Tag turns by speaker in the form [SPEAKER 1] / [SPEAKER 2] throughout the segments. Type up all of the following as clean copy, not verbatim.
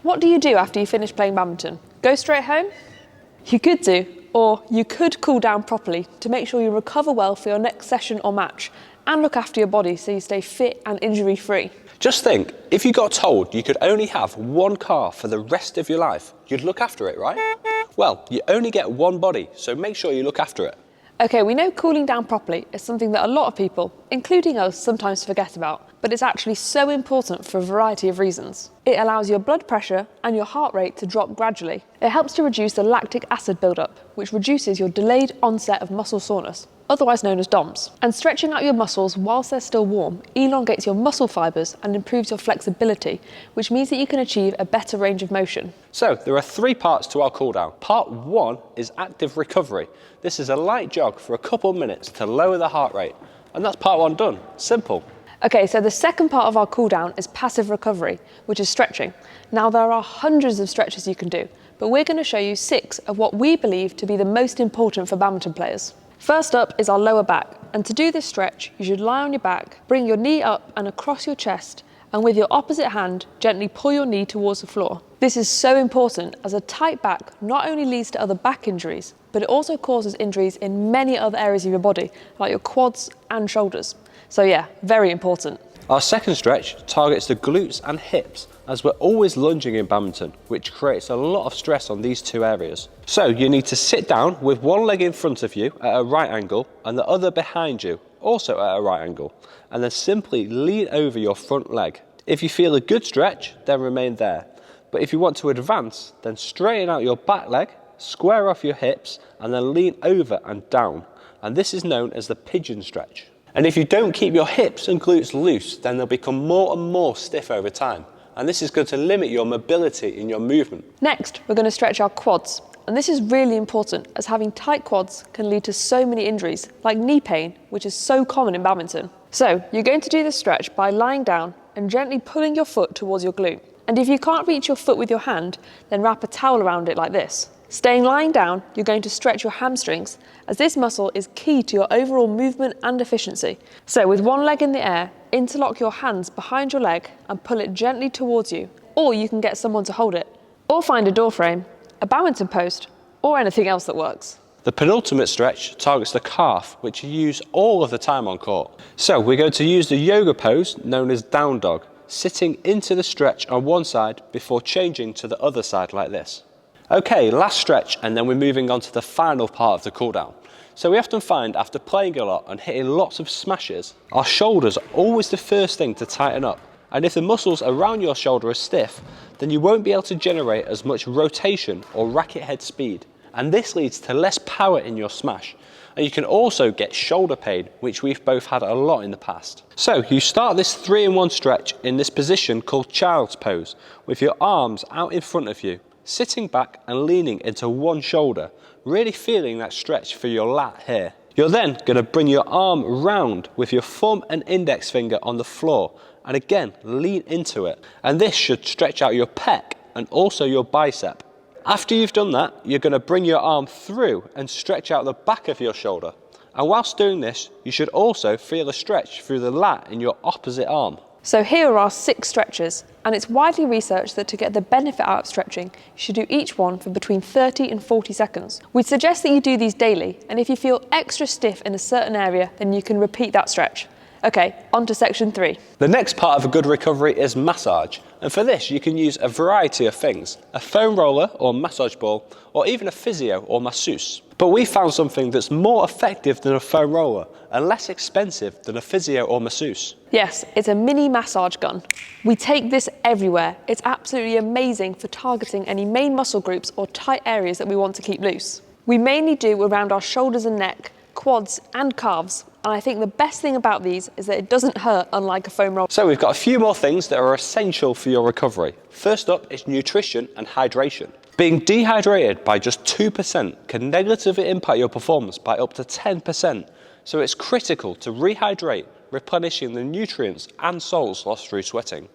[SPEAKER 1] What do you do after you finish playing badminton? Go straight home? You could do, or you could cool down properly to make sure you recover well for your next session or match and look after your body so you stay fit and injury-free.
[SPEAKER 2] Just think, if you got told you could only have one car for the rest of your life, you'd look after it, right? Well, you only get one body, so make sure you look after it.
[SPEAKER 1] Okay, we know cooling down properly is something that a lot of people, including us, sometimes forget about, but it's actually so important for a variety of reasons. It allows your blood pressure and your heart rate to drop gradually. It helps to reduce the lactic acid buildup, which reduces your delayed onset of muscle soreness, otherwise known as DOMS. And stretching out your muscles whilst they're still warm elongates your muscle fibres and improves your flexibility, which means that you can achieve a better range of motion.
[SPEAKER 2] So there are 3 parts to our cool down. Part 1 is active recovery. This is a light jog for a couple of minutes to lower the heart rate. And that's part 1 done. Simple.
[SPEAKER 1] Okay, so the second part of our cool down is passive recovery, which is stretching. Now there are hundreds of stretches you can do, but we're going to show you 6 of what we believe to be the most important for badminton players. First up is our lower back, and to do this stretch, you should lie on your back, bring your knee up and across your chest, and with your opposite hand, gently pull your knee towards the floor. This is so important as a tight back not only leads to other back injuries, but it also causes injuries in many other areas of your body, like your quads and shoulders. So yeah, very important.
[SPEAKER 2] Our second stretch targets the glutes and hips, as we're always lunging in badminton, which creates a lot of stress on these 2 areas. So you need to sit down with one leg in front of you at a right angle and the other behind you, also at a right angle, and then simply lean over your front leg. If you feel a good stretch, then remain there. But if you want to advance, then straighten out your back leg, square off your hips, and then lean over and down. And this is known as the pigeon stretch. And if you don't keep your hips and glutes loose, then they'll become more and more stiff over time. And this is going to limit your mobility in your movement.
[SPEAKER 1] Next, we're going to stretch our quads. And this is really important, as having tight quads can lead to so many injuries, like knee pain, which is so common in badminton. So you're going to do this stretch by lying down and gently pulling your foot towards your glute. And if you can't reach your foot with your hand, then wrap a towel around it like this. Staying lying down, you're going to stretch your hamstrings, as this muscle is key to your overall movement and efficiency. So with one leg in the air, interlock your hands behind your leg and pull it gently towards you, or you can get someone to hold it. Or find a door frame, a badminton post, or anything else that works.
[SPEAKER 2] The penultimate stretch targets the calf, which you use all of the time on court. So we're going to use the yoga pose known as down dog, sitting into the stretch on one side before changing to the other side like this. Okay, last stretch, and then we're moving on to the final part of the cool down. So we often find after playing a lot and hitting lots of smashes, our shoulders are always the first thing to tighten up. And if the muscles around your shoulder are stiff, then you won't be able to generate as much rotation or racket head speed. And this leads to less power in your smash. And you can also get shoulder pain, which we've both had a lot in the past. So you start this 3-in-1 stretch in this position called child's pose, with your arms out in front of you, sitting back and leaning into one shoulder, really feeling that stretch for your lat here. You're then going to bring your arm round with your thumb and index finger on the floor, and again lean into it. And this should stretch out your pec and also your bicep. After you've done that, you're going to bring your arm through and stretch out the back of your shoulder. And whilst doing this, you should also feel a stretch through the lat in your opposite arm.
[SPEAKER 1] So here are our 6 stretches, and it's widely researched that to get the benefit out of stretching, you should do each one for between 30 and 40 seconds. We'd suggest that you do these daily, and if you feel extra stiff in a certain area, then you can repeat that stretch. Okay, on to section 3.
[SPEAKER 2] The next part of a good recovery is massage, and for this you can use a variety of things, a foam roller or massage ball, or even a physio or masseuse. But we found something that's more effective than a foam roller and less expensive than a physio or masseuse.
[SPEAKER 1] Yes, it's a mini massage gun. We take this everywhere. It's absolutely amazing for targeting any main muscle groups or tight areas that we want to keep loose. We mainly do around our shoulders and neck, quads and calves, and I think the best thing about these is that it doesn't hurt, unlike a foam roller.
[SPEAKER 2] So we've got a few more things that are essential for your recovery. First up is nutrition and hydration. Being dehydrated by just 2% can negatively impact your performance by up to 10%, so it's critical to rehydrate, replenishing the nutrients and salts lost through sweating.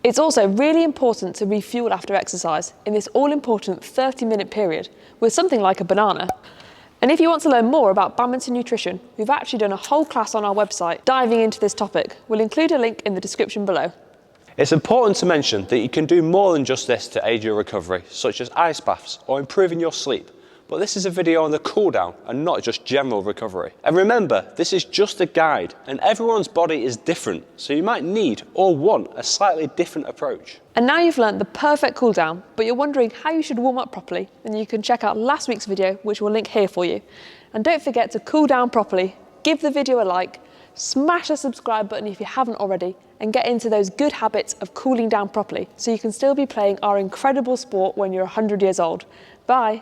[SPEAKER 1] It's also really important to refuel after exercise in this all-important 30-minute period with something like a banana. And if you want to learn more about badminton nutrition, we've actually done a whole class on our website diving into this topic. We'll include a link in the description below.
[SPEAKER 2] It's important to mention that you can do more than just this to aid your recovery, such as ice baths or improving your sleep. But this is a video on the cool down and not just general recovery. And remember, this is just a guide and everyone's body is different, so you might need or want a slightly different approach.
[SPEAKER 1] And now you've learnt the perfect cool down, but you're wondering how you should warm up properly, then you can check out last week's video, which we'll link here for you. And don't forget to cool down properly, give the video a like, smash the subscribe button if you haven't already, and get into those good habits of cooling down properly so you can still be playing our incredible sport when you're 100 years old. Bye.